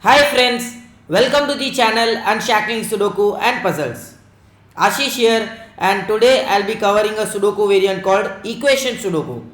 Hi friends, welcome to the channel Unshackling Sudoku and Puzzles. Ashish here, and today I'll be covering a Sudoku variant called Equation Sudoku.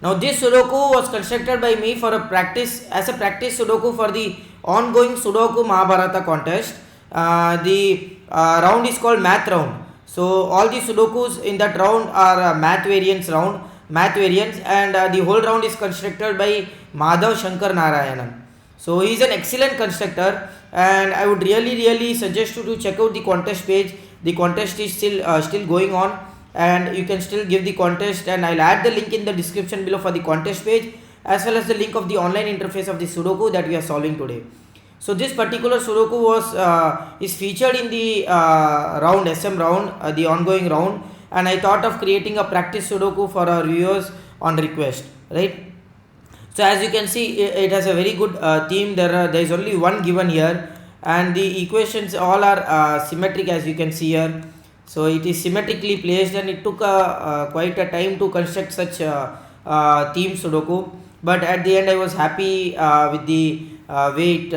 Now this Sudoku was constructed by me for a practice Sudoku for the ongoing Sudoku Mahabharata contest. The round is called Math Round. So all the Sudokus in that round are math variants, and the whole round is constructed by Madhav Shankar Narayanan. So he is an excellent constructor, and I would really suggest you to check out the contest page. The contest is still going on, and you can still give the contest, and I'll add the link in the description below for the contest page, as well as the link of the online interface of the Sudoku that we are solving today. So this particular Sudoku is featured in the round SM round, the ongoing round, and I thought of creating a practice Sudoku for our viewers on request, right? So as you can see, it has a very good theme. There is only one given here, and the equations all are symmetric, as you can see here. So it is symmetrically placed, and it took quite a time to construct such theme Sudoku. But at the end, I was happy with the way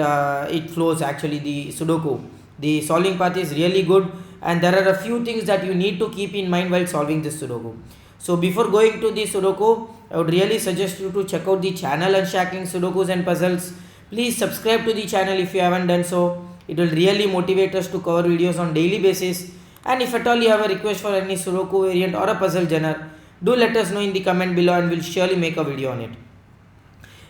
it flows. Actually, the Sudoku, the solving path is really good, and there are a few things that you need to keep in mind while solving this Sudoku. So before going to the Sudoku, I would really suggest you to check out the channel Unshackling Sudokus and Puzzles. Please subscribe to the channel if you haven't done so. It will really motivate us to cover videos on daily basis. And if at all you have a request for any Sudoku variant or a puzzle genre, do let us know in the comment below, and we'll surely make a video on it.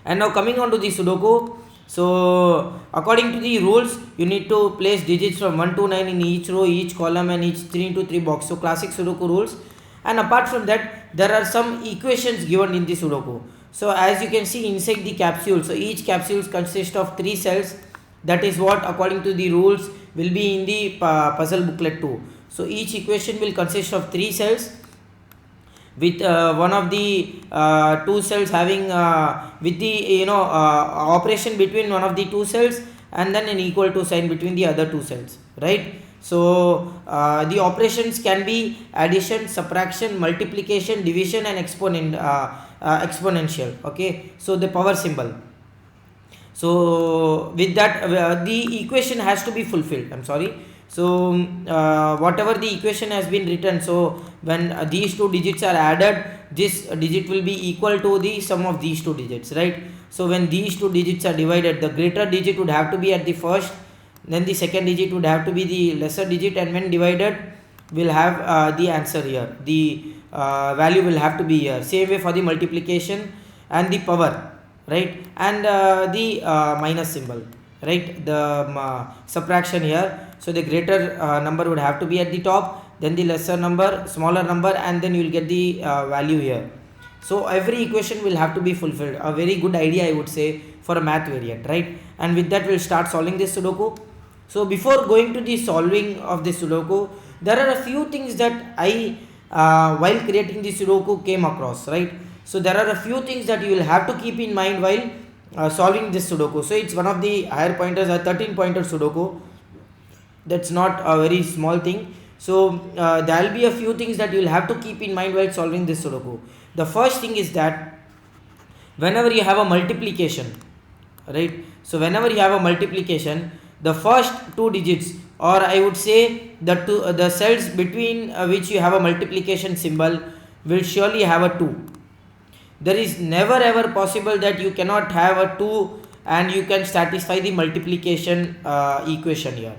And now coming on to the Sudoku. So according to the rules, you need to place digits from 1 to 9 in each row, each column, and each 3 into 3 box. So classic Sudoku rules. And apart from that, there are some equations given in the Sudoku. So as you can see inside the capsule, so each capsule consists of 3 cells. That is what according to the rules will be in the puzzle booklet too. So each equation will consist of 3 cells, with one of the 2 cells having with the operation between one of the 2 cells, and then an equal to sign between the other 2 cells, right? So the operations can be addition, subtraction, multiplication, division, and exponential. Okay, so the power symbol. So with that, the equation has to be fulfilled. I'm sorry. So whatever the equation has been written, so when these two digits are added, this digit will be equal to the sum of these two digits, right? So when these two digits are divided, the greater digit would have to be at the first, then the second digit would have to be the lesser digit, and when divided, we'll have the answer here. The value will have to be here. Same way for the multiplication and the power, right? And the minus symbol, right? The subtraction here. So the greater number would have to be at the top, then the lesser number, smaller number, and then you will get the value here. So every equation will have to be fulfilled. A very good idea, I would say, for a math variant, right? And with that, we'll start solving this Sudoku. So before going to the solving of the Sudoku, there are a few things that I while creating the Sudoku came across, right? So there are a few things that you will have to keep in mind while solving this Sudoku. So it's one of the higher pointers, a 13 pointer Sudoku. That's not a very small thing. So there will be a few things that you will have to keep in mind while solving this Sudoku. The first thing is that whenever you have a multiplication, right? So whenever you have a multiplication, the first 2 digits, or I would say the cells between which you have a multiplication symbol, will surely have a 2. There is never ever possible that you cannot have a 2 and you can satisfy the multiplication equation here.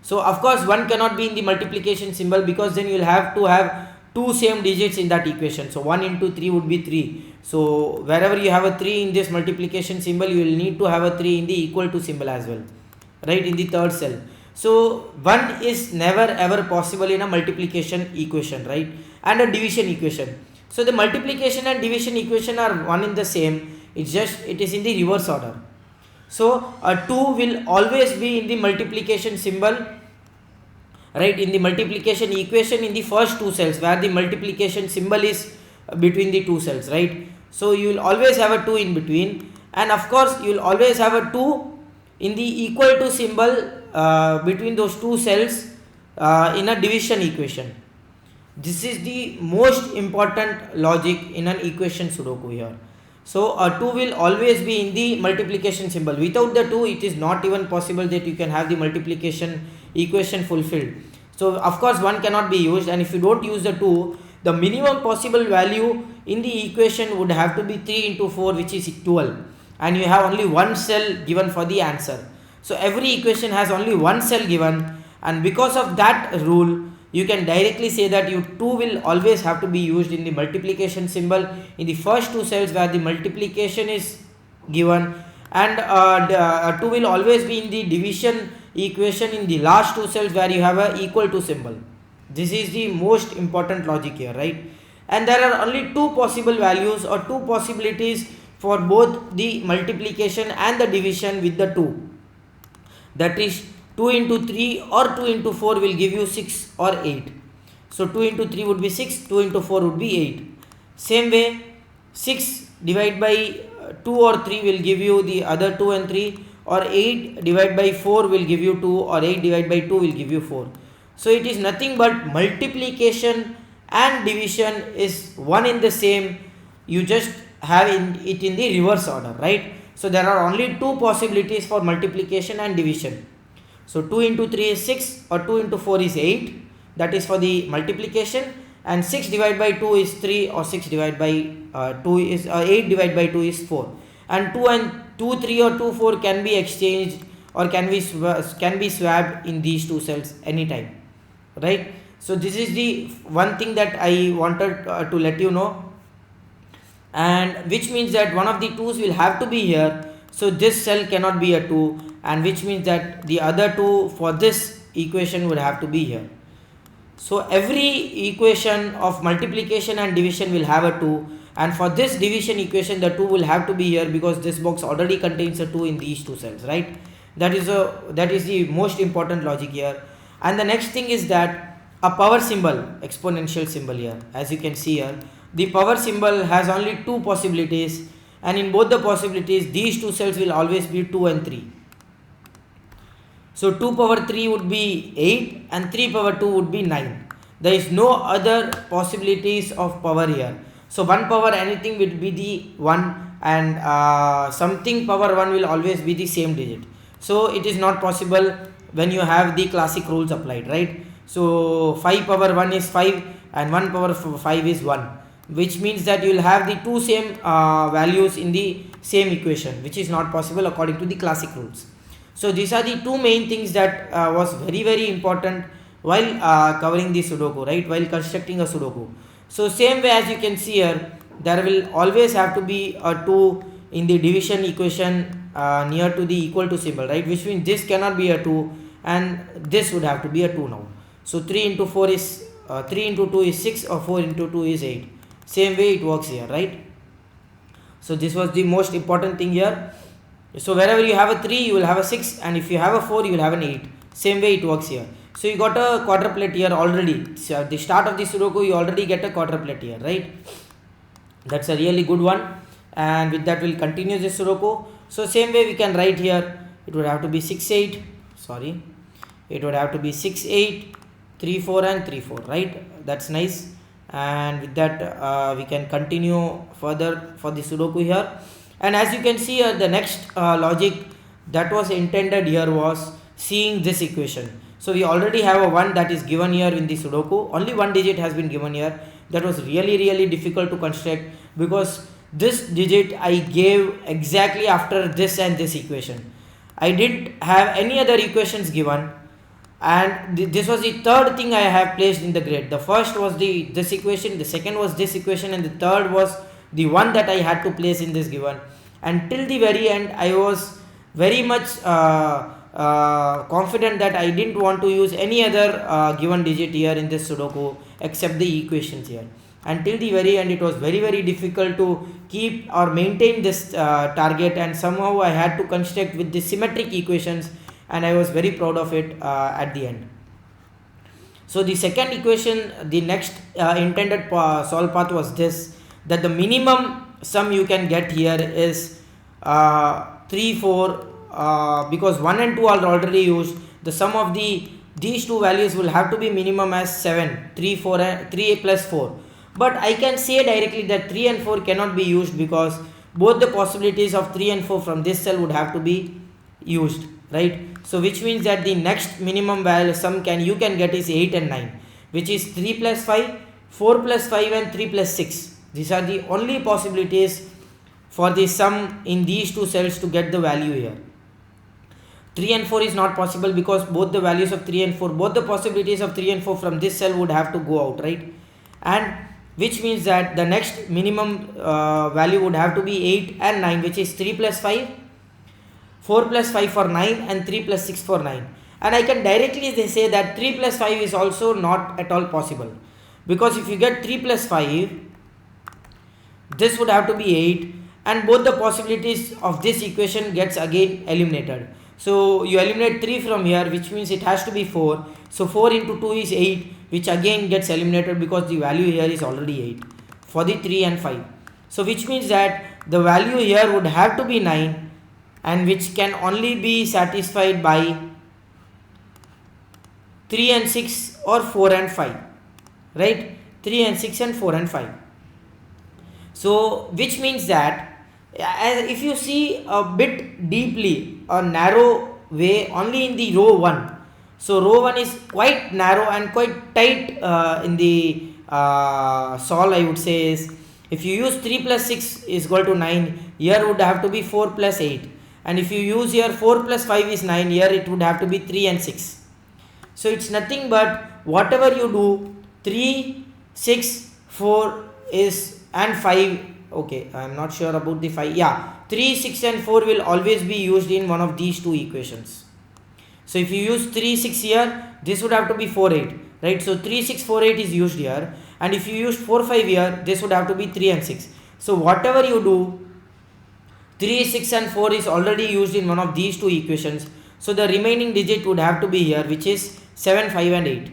So of course one cannot be in the multiplication symbol, because then you will have to have 2 same digits in that equation. So 1 into 3 would be 3. So wherever you have a 3 in this multiplication symbol, you will need to have a 3 in the equal to symbol as well, right, in the third cell. So 1 is never ever possible in a multiplication equation, right, and a division equation. So the multiplication and division equation are one in the same, it is in the reverse order. So a 2 will always be in the multiplication symbol, right, in the multiplication equation in the first 2 cells, where the multiplication symbol is between the 2 cells, right? So you will always have a 2 in between, and of course you will always have a 2 in the equal to symbol between those 2 cells in a division equation. This is the most important logic in an equation Sudoku here. So a 2 will always be in the multiplication symbol. Without the 2, it is not even possible that you can have the multiplication equation fulfilled. So of course 1 cannot be used, and if you don't use the 2, the minimum possible value in the equation would have to be 3 into 4, which is 12, and you have only one cell given for the answer. So every equation has only one cell given, and because of that rule, you can directly say that you 2 will always have to be used in the multiplication symbol in the first two cells where the multiplication is given, and 2 will always be in the division equation in the last two cells where you have a equal to symbol. This is the most important logic here, right? And there are only two possible values or two possibilities for both the multiplication and the division with the 2. That is 2 into 3 or 2 into 4 will give you 6 or 8. So 2 into 3 would be 6, 2 into 4 would be 8. Same way, 6 divided by 2 or 3 will give you the other 2 and 3, or 8 divided by 4 will give you 2, or 8 divided by 2 will give you 4. So it is nothing but multiplication and division is one in the same. You just have it in the reverse order, right? So there are only two possibilities for multiplication and division. So 2 into 3 is 6, or 2 into 4 is 8. That is for the multiplication. And 6 divided by 2 is 3, or 6 divided by 2 is 8 divided by 2 is 4. And 2 3 or 2 4 can be exchanged or can be swapped in these two cells anytime, right? So this is the one thing that I wanted to let you know, and which means that one of the 2's will have to be here. So this cell cannot be a 2, and which means that the other 2 for this equation would have to be here. So every equation of multiplication and division will have a 2, and for this division equation the 2 will have to be here because this box already contains a 2 in these two cells, right? That is the most important logic here. And the next thing is that a power symbol, exponential symbol here, as you can see here, the power symbol has only two possibilities, and in both the possibilities these two cells will always be 2 and 3. So 2 power 3 would be 8 and 3 power 2 would be 9. There is no other possibilities of power here. So 1 power anything will be the 1, and something power 1 will always be the same digit. So it is not possible when you have the classic rules applied, right? So 5 power 1 is 5 and 1 power 5 is 1, which means that you will have the two same values in the same equation, which is not possible according to the classic rules. So these are the two main things that was very important while covering the Sudoku, right? While constructing a Sudoku. So same way as you can see here, there will always have to be a 2 in the division equation near to the equal to symbol, right? Which means this cannot be a 2 and this would have to be a 2 now. So 3 into 4 is 3 into 2 is 6, or 4 into 2 is 8. Same way it works here, right? So this was the most important thing here. So wherever you have a 3 you will have a 6, and if you have a 4 you will have an 8. Same way it works here. So you got a quadruplet here already. So at the start of the Sudoku you already get a quadruplet here, right? That's a really good one, and with that we'll continue this Sudoku. So same way we can write here, it would have to be 6 8, sorry, it would have to be 6 8 3 4 and 3 4, right? That's nice. And with that we can continue further for the Sudoku here. And as you can see here, the next logic that was intended here was seeing this equation. So we already have a 1 that is given here in the Sudoku. Only one digit has been given here. That was really difficult to construct because this digit I gave exactly after this and this equation. I didn't have any other equations given, and this was the third thing I have placed in the grid. The first was this equation, the second was this equation, and the third was the one that I had to place in this given. And till the very end I was very much confident that I didn't want to use any other given digit here in this Sudoku except the equations here. Until the very end it was very difficult to keep or maintain this target, and somehow I had to construct with the symmetric equations, and I was very proud of it at the end. So the second equation, the next intended solve path was this, that the minimum sum you can get here is 3 4 because 1 and 2 are already used. The sum of these two values will have to be minimum as 7, 3 4 and 3 plus 4. But I can say directly that 3 and 4 cannot be used because both the possibilities of 3 and 4 from this cell would have to be used, right? So which means that the next minimum value sum you can get is 8 and 9, which is 3 plus 5, 4 plus 5 and 3 plus 6. These are the only possibilities for the sum in these two cells to get the value here. 3 and 4 is not possible because both the values of 3 and 4, both the possibilities of 3 and 4 from this cell would have to go out, right? And which means that the next minimum value would have to be 8 and 9, which is 3 plus 5, 4 plus 5 for 9 and 3 plus 6 for 9. And I can directly say that 3 plus 5 is also not at all possible, because if you get 3 plus 5, this would have to be 8, and both the possibilities of this equation gets again eliminated. So you eliminate 3 from here, which means it has to be 4. So 4 into 2 is 8, which again gets eliminated because the value here is already 8 for the 3 and 5. So which means that the value here would have to be 9, and which can only be satisfied by 3 and 6 or 4 and 5, right? 3 and 6 and 4 and 5. So which means that if you see a bit deeply, a narrow way only in the row 1. So row 1 is quite narrow and quite tight in the solve, I would say, is if you use 3 plus 6 is equal to 9, here would have to be 4 plus 8. And if you use here 4 plus 5 is 9, here it would have to be 3 and 6. So it's nothing but whatever you do, 3, 6, 4 is and 5. Okay, I am not sure about the 5. Yeah, 3, 6 and 4 will always be used in one of these two equations. So if you use 3, 6 here, this would have to be 4, 8, right? So 3, 6, 4, 8 is used here. And if you use 4, 5 here, this would have to be 3 and 6. So whatever you do, 3, 6 and 4 is already used in one of these two equations. So the remaining digit would have to be here, which is 7, 5 and 8.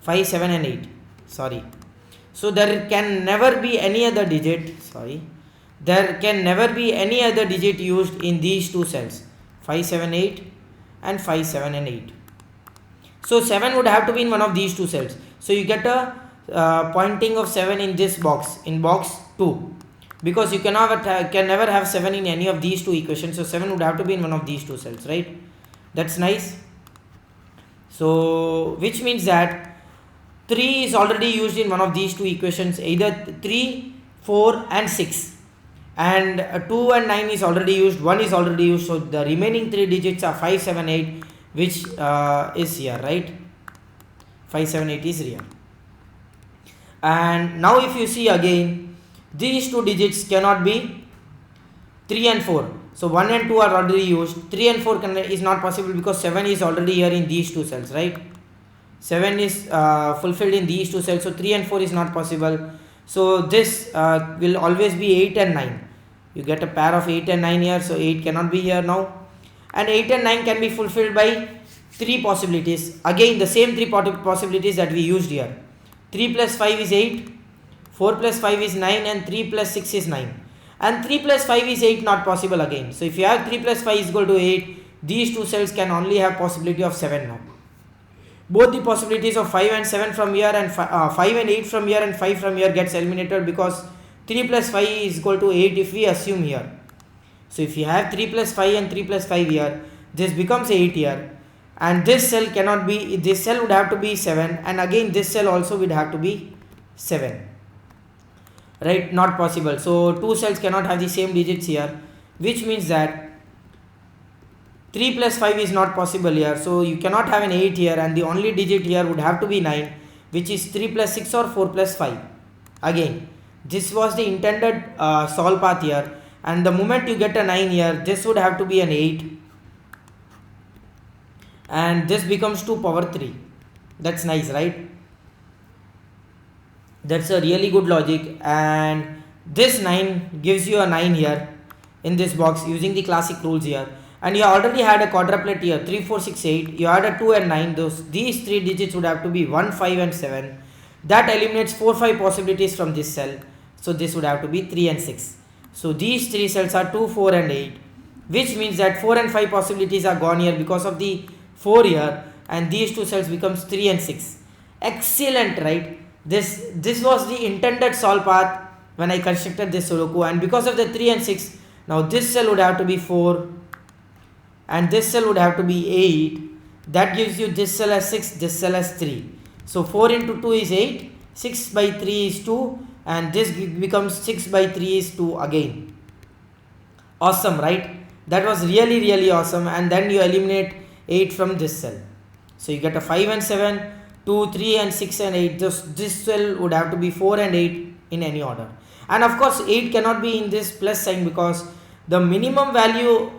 5, 7 and 8. Sorry. So there can never be any other digit. There can never be any other digit used in these two cells. 5, 7, 8 and 5, 7 and 8. So 7 would have to be in one of these two cells. So you get a pointing of 7 in this box, in box 2. Because you can never have 7 in any of these two equations. So 7 would have to be in one of these two cells, right? That's nice. So which means that 3 is already used in one of these two equations, either 3, 4 and 6. And 2 and 9 is already used, 1 is already used. So the remaining 3 digits are 5, 7, 8, which is here, right? 5, 7, 8 is here. And now if you see again, these two digits cannot be 3 and 4. So 1 and 2 are already used. 3 and 4 is not possible because 7 is already here in these two cells, right? 7 is fulfilled in these two cells. So 3 and 4 is not possible. So this will always be 8 and 9. You get a pair of 8 and 9 here. So 8 cannot be here now. And 8 and 9 can be fulfilled by 3 possibilities. Again the same 3 possibilities that we used here. 3 plus 5 is 8. 4 plus 5 is 9 and 3 plus 6 is 9. And 3 plus 5 is 8, not possible again. So if you have 3 plus 5 is equal to 8, these two cells can only have possibility of 7 now. Both the possibilities of 5 and 7 from here and 5 and 8 from here and 5 from here gets eliminated because 3 plus 5 is equal to 8 if we assume here. So if you have 3 plus 5 and 3 plus 5 here, this becomes 8 here. And this cell cannot be, this cell would have to be 7, and again this cell also would have to be 7. Right, not possible. So two cells cannot have the same digits here, which means that 3 plus 5 is not possible here. So you cannot have an 8 here, and the only digit here would have to be 9, which is 3 plus 6 or 4 plus 5. Again, this was the intended solve path here, and the moment you get a 9 here, this would have to be an 8, and this becomes 2 power 3. That's nice, right? That's a really good logic. And this 9 gives you a 9 here in this box using the classic rules here. And you already had a quadruplet here, 3, 4, 6, 8. You had a 2 and 9. These 3 digits would have to be 1, 5 and 7. That eliminates 4, 5 possibilities from this cell. So this would have to be 3 and 6. So these 3 cells are 2, 4 and 8. Which means that 4 and 5 possibilities are gone here because of the 4 here. And these 2 cells becomes 3 and 6. Excellent, right? This was the intended solve path when I constructed this Sudoku, and because of the 3 and 6, now this cell would have to be 4 and this cell would have to be 8. That gives you this cell as 6, this cell as 3. So 4 into 2 is 8, 6 by 3 is 2, and this becomes 6 by 3 is 2 again. Awesome, right? That was really awesome. And then you eliminate 8 from this cell. So you get a 5 and 7, 2, 3 and 6 and 8. This cell would have to be 4 and 8 in any order. And of course 8 cannot be in this plus sign, because the minimum value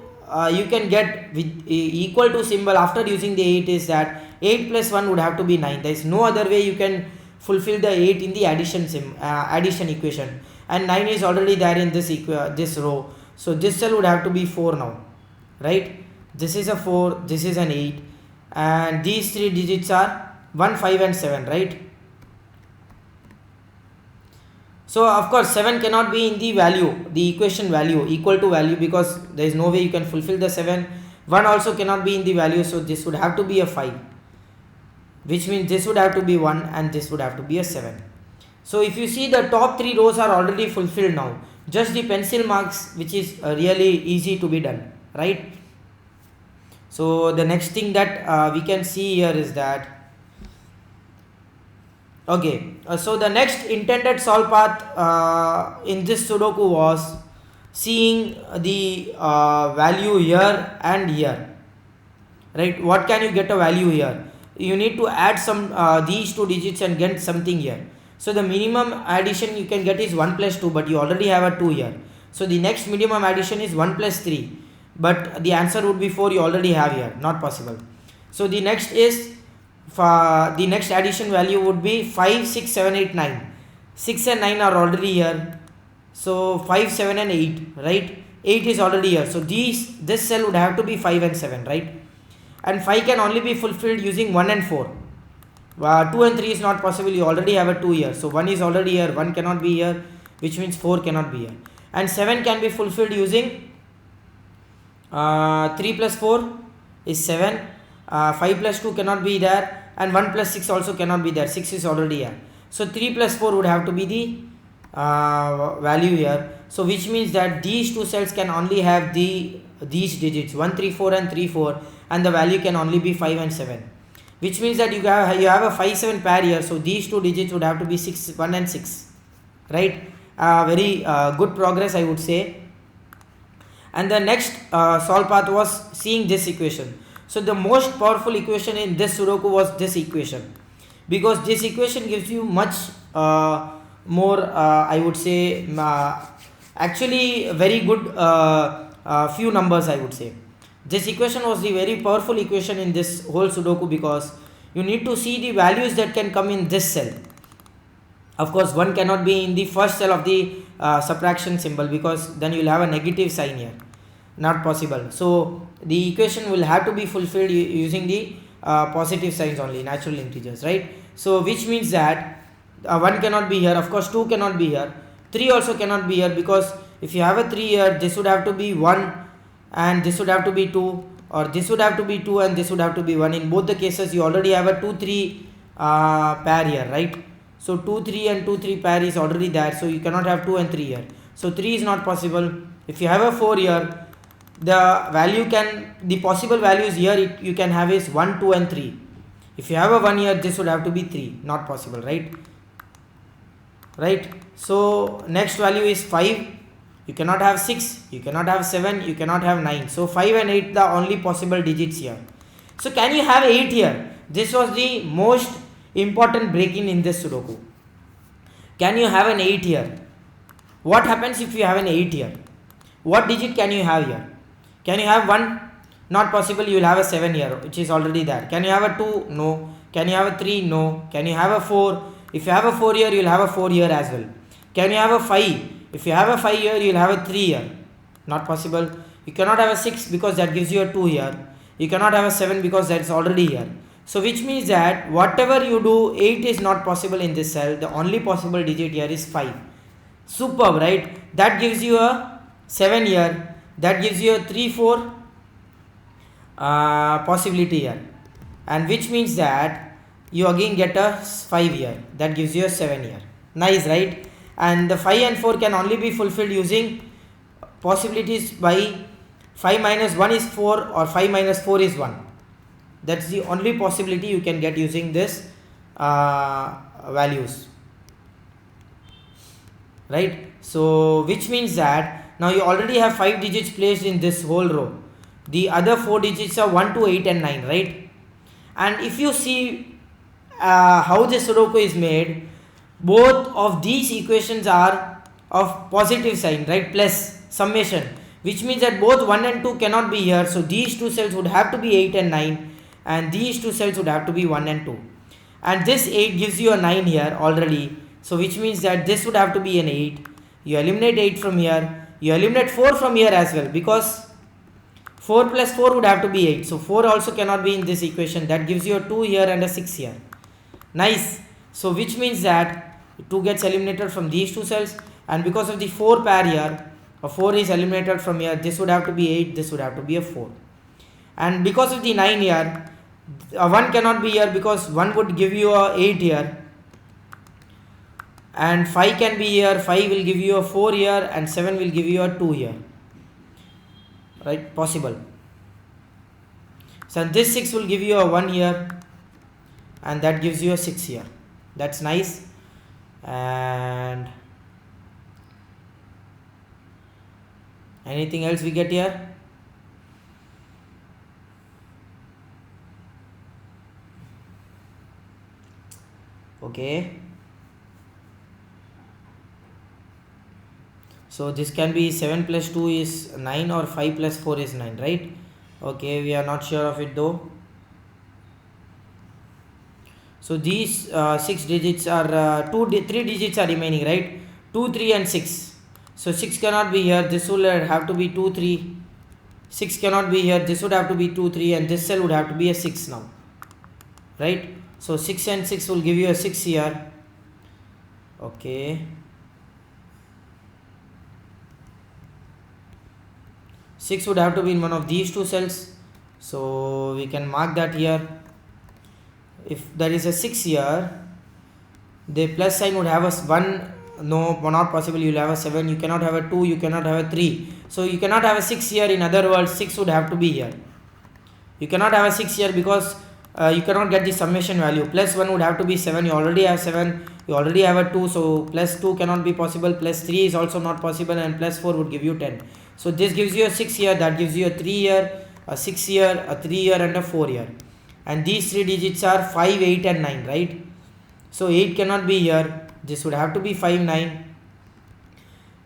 you can get with equal to symbol after using the 8 is that 8 plus 1 would have to be 9. There is no other way you can fulfill the 8 in the addition equation, and 9 is already there in this row. So this cell would have to be 4 now, right? This is a 4, this is an 8, and these 3 digits are 1, 5 and 7, right? So of course 7 cannot be in the value, the equation value, equal to value, because there is no way you can fulfill the 7. 1 also cannot be in the value, so this would have to be a 5, which means this would have to be 1 and this would have to be a 7. So if you see, the top 3 rows are already fulfilled now, just the pencil marks, which is really easy to be done, right? So the next thing that we can see here is that, okay, so the next intended solve path in this Sudoku was seeing the value here and here, right? What can you get a value here? You need to add some these 2 digits and get something here. So the minimum addition you can get is 1 plus 2, but you already have a 2 here. So the next minimum addition is 1 plus 3, but the answer would be 4, you already have here, not possible. So the next is, the next addition value would be 5, 6, 7, 8, 9. 6 and 9 are already here. So 5, 7 and 8, right? 8 is already here. So this cell would have to be 5 and 7, right? And 5 can only be fulfilled using 1 and 4. 2 and 3 is not possible, you already have a 2 here. So 1 is already here, 1 cannot be here, which means 4 cannot be here. And 7 can be fulfilled using 3 plus 4 is 7, 5 plus 2 cannot be there, and 1 plus 6 also cannot be there, 6 is already here. So 3 plus 4 would have to be the value here. So which means that these 2 cells can only have these digits 1, 3, 4 and 3, 4, and the value can only be 5 and 7. Which means that you have a 5, 7 pair here. So these 2 digits would have to be 6, 1 and 6, right? Very good progress, I would say. And the next solve path was seeing this equation. So the most powerful equation in this Sudoku was this equation, because this equation gives you much more, I would say, actually very good few numbers, I would say. This equation was the very powerful equation in this whole Sudoku, because you need to see the values that can come in this cell. Of course 1 cannot be in the first cell of the subtraction symbol, because then you will have a negative sign here, not possible. So the equation will have to be fulfilled using the positive signs only, natural integers, right? So which means that 1 cannot be here, of course 2 cannot be here, 3 also cannot be here, because if you have a 3 here, this would have to be 1 and this would have to be 2, or this would have to be 2 and this would have to be 1. In both the cases you already have a 2, 3 pair here, right? So 2, 3 and 2, 3 pair is already there, so you cannot have 2 and 3 here. So 3 is not possible. If you have a 4 here, the possible values here you can have is 1, 2 and 3. If you have a 1 here, this would have to be 3, not possible, right? So next value is 5. You cannot have 6, you cannot have 7, you cannot have 9. So 5 and 8 the only possible digits here. So can you have 8 here? This was the most important break-in in this Sudoku. Can you have an 8 here? What happens if you have an 8 here? What digit can you have here? Can you have 1? Not possible, you will have a 7 here, which is already there. Can you have a 2? No. Can you have a 3? No. Can you have a 4? If you have a 4 here, you will have a 4 here as well. Can you have a 5? If you have a 5 here, you will have a 3 here. Not possible. You cannot have a 6 because that gives you a 2 here. You cannot have a 7 because that is already here. So which means that whatever you do, 8 is not possible in this cell. The only possible digit here is 5. Superb, right? That gives you a 7 here. That gives you a 3, 4 possibility here. And which means that you again get a 5 here. That gives you a 7 here. Nice, right? and the 5 and 4 can only be fulfilled using possibilities by 5 minus 1 is 4 or 5 minus 4 is 1. That's the only possibility you can get using this values, right? So which means that now you already have 5 digits placed in this whole row. The other 4 digits are 1, 2, 8 and 9, right? And if you see how this Sudoku is made, both of these equations are of positive sign, right? Plus summation, which means that both 1 and 2 cannot be here. So these two cells would have to be 8 and 9, and these two cells would have to be 1 and 2. And this 8 gives you a 9 here already. So which means that this would have to be an 8. You eliminate 8 from here. You eliminate 4 from here as well, because 4 plus 4 would have to be 8. So 4 also cannot be in this equation. That gives you a 2 here and a 6 here. Nice. So which means that 2 gets eliminated from these two cells, and because of the 4 pair here, a 4 is eliminated from here. This would have to be 8. This would have to be a 4. And because of the 9 here, a 1 cannot be here because 1 would give you a 8 here. And 5 can be here. 5 will give you a 4 here, and 7 will give you a 2 here. Right? Possible. So this 6 will give you a 1 here, and that gives you a 6 here. That's nice. And anything else we get here? Okay. So this can be 7 plus 2 is 9 or 5 plus 4 is 9, right? Okay, we are not sure of it though. So these 6 digits are 3 digits are remaining, right? 2, 3 and 6. So 6 cannot be here. This will have to be 2, 3. 6 cannot be here. This would have to be 2, 3, and this cell would have to be a 6 now, right? So 6 and 6 will give you a 6 here. Okay. 6 would have to be in one of these two cells. So we can mark that here. If there is a 6 here, the plus sign would have a 1. No, not possible. You will have a 7. You cannot have a 2. You cannot have a 3. So you cannot have a 6 here. In other words, 6 would have to be here. You cannot have a 6 here because you cannot get the summation value. Plus 1 would have to be 7. You already have 7. You already have a 2. So plus 2 cannot be possible. Plus 3 is also not possible. And plus 4 would give you 10. So this gives you a 6 here. That gives you a 3 here, a 6 here, a 3 here, and a 4 here. And these 3 digits are 5, 8 and 9, right? So 8 cannot be here. This would have to be 5, 9.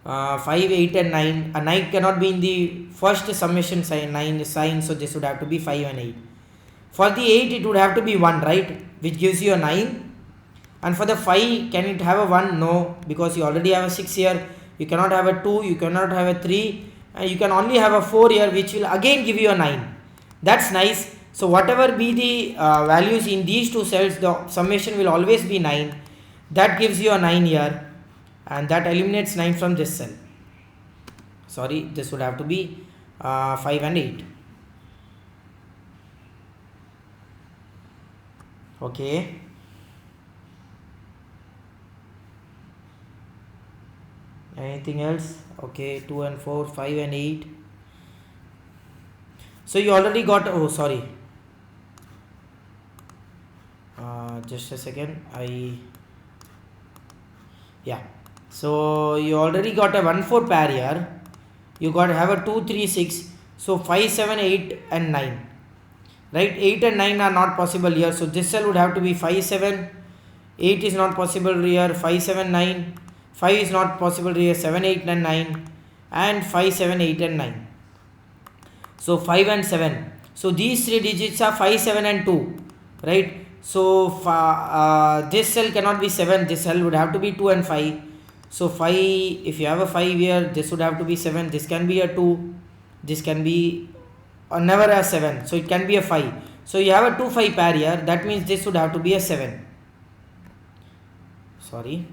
5, 8 and 9. A 9 cannot be in the first summation sign, 9 sign. So this would have to be 5 and 8. For the 8 it would have to be 1, right? Which gives you a 9. And for the 5, can it have a 1? No, because you already have a 6 here. You cannot have a 2. You cannot have a 3. And you can only have a 4 here, which will again give you a 9. That's nice. So whatever be the values in these two cells, the summation will always be 9. That gives you a 9 here, and that eliminates 9 from this cell. Sorry, this would have to be 5 and 8. Okay. Anything else? Okay, 2 and 4, 5 and 8. So you already got, oh sorry, just a second, so you already got a 1, 4 pair here. You got have a 2, 3, 6. So 5, 7, 8 and 9, right? 8 and 9 are not possible here. So this cell would have to be 5, 7. 8 is not possible here. 5, 7, 9. 5 is not possible here. 7, 8 and 9. And 5, 7, 8 and 9. So 5 and 7. So these 3 digits are 5, 7 and 2, right? So this cell cannot be 7. This cell would have to be 2 and 5. So 5, if you have a 5 here, this would have to be 7. This can be a 2. This can be never a 7. So it can be a 5. So you have a 2, 5 pair here. That means this would have to be a 7. Sorry.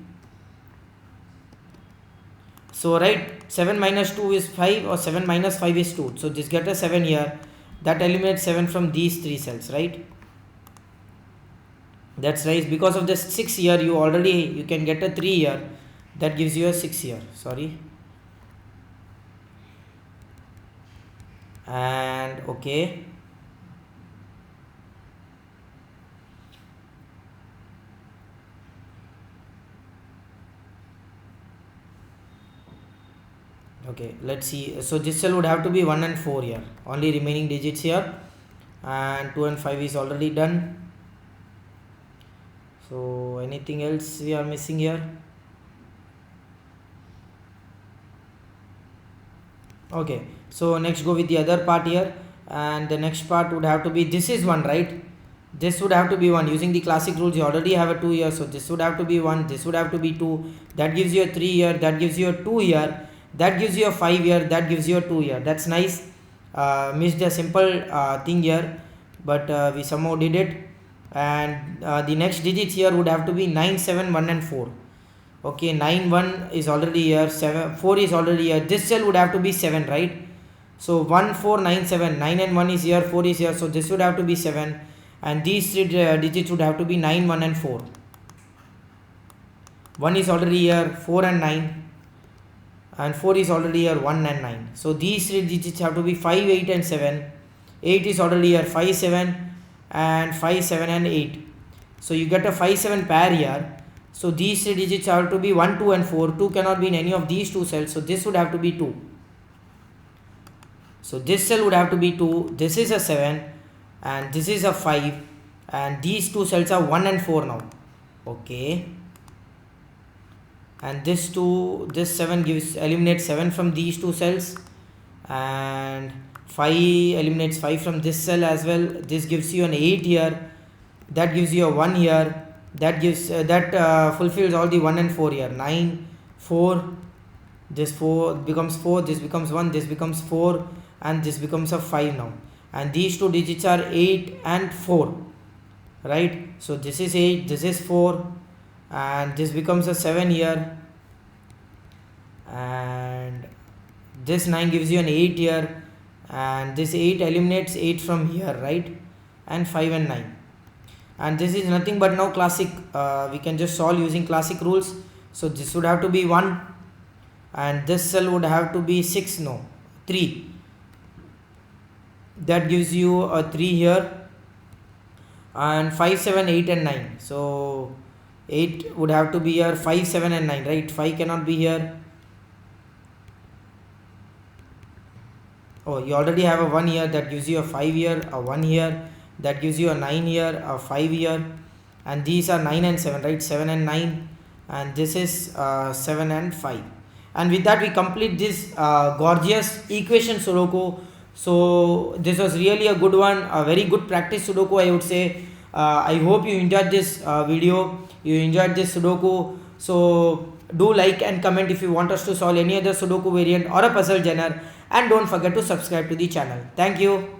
So right, 7 minus 2 is 5, or 7 minus 5 is 2. So this get a 7 here. That eliminates 7 from these 3 cells, right? That's right. Because of this 6 here, you can get a 3 here. that gives you a 6 here, sorry. And okay, okay, let's see. So this cell would have to be 1 and 4 here, only remaining digits here, and 2 and 5 is already done. So anything else we are missing here? Okay, so next go with the other part here, and the next part would have to be, this is 1, right? This would have to be 1. Using the classic rules, you already have a 2 here, so this would have to be 1, this would have to be 2, that gives you a 3 here, that gives you a 2 here, that gives you a 5 here, that gives you a 2 here. That's nice. Missed a simple thing here, but we somehow did it. And the next digits here would have to be 9, 7, 1 and 4. Okay, 9, 1 is already here, 7, 4 is already here. This cell would have to be 7, right? So 1, 4, 9, 7, 9 and 1 is here, 4 is here, so this would have to be 7, and these three digits would have to be 9, 1 and 4. 1 is already here, 4 and 9, and 4 is already here, 1 and 9. So these three digits have to be 5, 8 and 7. 8 is already here, 5, 7 and 5, 7 and 8. So you get a 5, 7 pair here. So these three digits have to be 1, 2 and 4. 2 cannot be in any of these two cells, so this would have to be 2. So this cell would have to be 2, this is a 7 and this is a 5, and these two cells are 1 and 4 now. Okay, and this 7 eliminates 7 from these two cells, and 5 eliminates 5 from this cell as well. This gives you an 8 here, that gives you a 1 here, that gives fulfills all the 1 and 4 here. 9, 4, this 4 becomes 4, this becomes 1, this becomes 4, and this becomes a 5 now. And these two digits are 8 and 4, right? So this is 8, this is 4, and this becomes a 7 here, and this 9 gives you an 8 here, and this 8 eliminates 8 from here, right? And 5 and 9, and this is nothing but now classic. We can just solve using classic rules. So this would have to be 1, and this cell would have to be 6, no, 3, that gives you a 3 here, and 5, 7, 8 and 9. So 8 would have to be here, 5, 7 and 9, right? 5 cannot be here. Oh, you already have a 1 here, that gives you a 5 here, a 1 here, that gives you a 9 here, a 5 here, and these are 9 and 7, right? 7 and 9, and this is 7 and 5. And with that we complete this gorgeous equation Sudoku. So this was really a good one, a very good practice Sudoku, I would say. I hope you enjoyed this video, you enjoyed this Sudoku. So do like and comment if you want us to solve any other Sudoku variant or a puzzle genre, and don't forget to subscribe to the channel. Thank you.